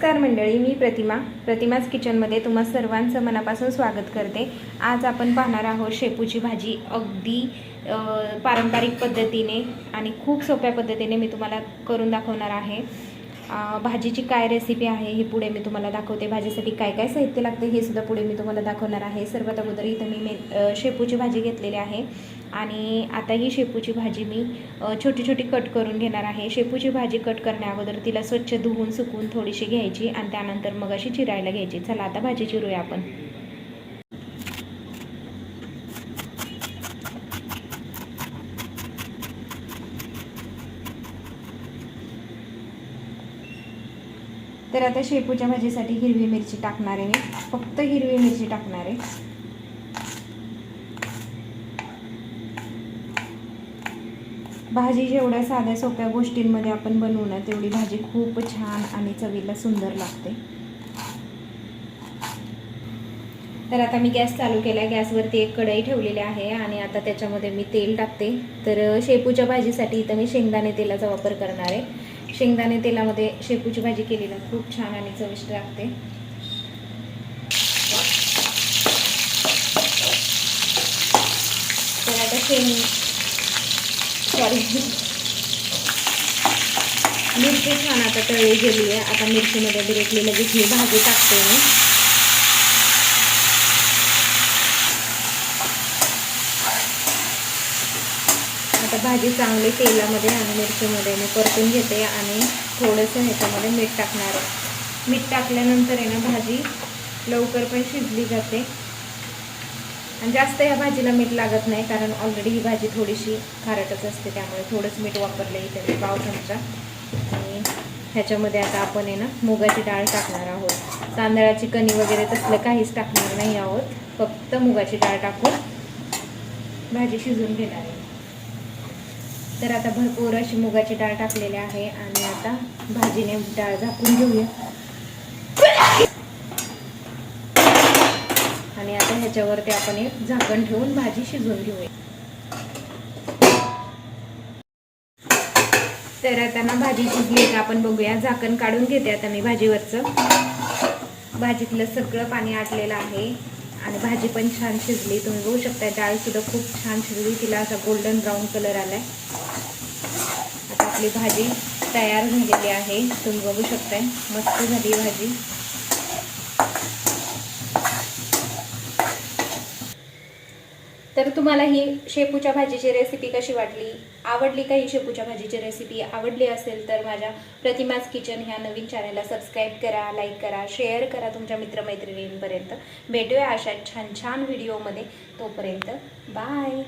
नमस्कार मंडळी, मी प्रतिमाज किचनमध्ये तुम्हा सर्वांचं मनापासून स्वागत करते। आज आपण पाहणार आहोत शेपूची भाजी। अगदी पारंपरिक पद्धतीने आणि खूप सोप्या पद्धतीने मी तुम्हाला करून दाखवणार आहे। भाजीची काय रेसिपी आहे हे पुढे मी तुम्हाला दाखवते। भाजीसाठी काय काय साहित्य लागते हे सुद्धा पुढे मी तुम्हाला दाखवणार आहे। सर्वात अगोदर इथे मी शेपूची भाजी घेतलेली आहे आणि आता ही शेपूची भाजी मी छोटी छोटी कट करून घेणार आहे। शेपूची भाजी कट करण्या अगोदर तिला स्वच्छ धुवून सुकवून थोडीशी घ्यायची आणि त्यानंतर मग अशी चिरायला घ्यायची। चला आता भाजी चिरूया आपण। तर आता शेपूच्या भाजीसाठी हिरवी मिरची टाकणार आहे। मी फक्त हिरवी मिरची टाकणार आहे। भाजी जेवढ्या साध्या सोप्या गोष्टींमध्ये आपण बनवू ना तेवढी भाजी खूप छान आणि चवीला सुंदर लागते। तर आता मी गॅस चालू केला। गॅसवरती एक कढई ठेवलेली आहे आणि आता त्याच्यामध्ये मी तेल टाकते। तर शेपूच्या भाजीसाठी इथं मी शेंगदाणे तेलाचा वापर करणार आहे। शेंगदाणे तेलामध्ये शेपूची भाजी केलेली खूप छान आणि चविष्ट लागते। तर आता मिरची छान आता तळली गेली आहे। आता मिरचीमध्ये डिरेक्टली लगेच ही भाजी टाकते मी। आता भाजी चांगली तेलामध्ये आणि मिरचीमध्ये मी परतून घेते आणि थोडंसं ह्याच्यामध्ये मीठ टाकणार आहे। मीठ टाकल्यानंतर आहे ना भाजी लवकर पण शिजली जाते आणि जास्त या भाजीला मीठ लागत नाही, कारण ऑलरेडी ही भाजी थोडीशी खारटच असते, त्यामुळे थोडंच मीठ वापरलं इथे मी, पाव चमचा। आणि ह्याच्यामध्ये आता आपण आहे ना मुगाची डाळ टाकणार आहोत। तांदळाची कणी वगैरे तसलं काहीच टाकणार नाही आहोत, फक्त मुगाची डाळ टाकून भाजी शिजवून घेणार आहे। तर आता भरपूर अशी मुगाची डाळ टाकलेली आहे आणि आता भाजीने डाळ झाकून घेऊया आणि आता ह्याच्यावरती आपण एक झाकण ठेवून भाजी शिजवून घेऊया। तर आता ना भाजी शिजली का आपण बघूया। झाकण काढून घेते आता मी भाजीवरचं। भाजीतलं सगळं पाणी आटलेलं आहे आणि भाजी पण छान शिजली। तुम्ही बघू शकता डाळ सुद्धा खूप छान शिजली, तिला असा गोल्डन ब्राऊन कलर आलाय। आता आपली भाजी तयार झालेली आहे, तुम्ही बघू शकताय मस्त झाली भाजी। तर तुम्हाला ही शेपूच्या भाजीची रेसिपी कशी वाटली, आवडली का? ही शेपूच्या भाजीची रेसिपी आवडली असेल तर माझ्या प्रतिमाज किचन ह्या नवीन चॅनलला सबस्क्राईब करा, लाईक करा, शेअर करा तुमच्या मित्रमैत्रिणींपर्यंत। भेटूया अशा छान छान व्हिडिओमध्ये। तोपर्यंत बाय।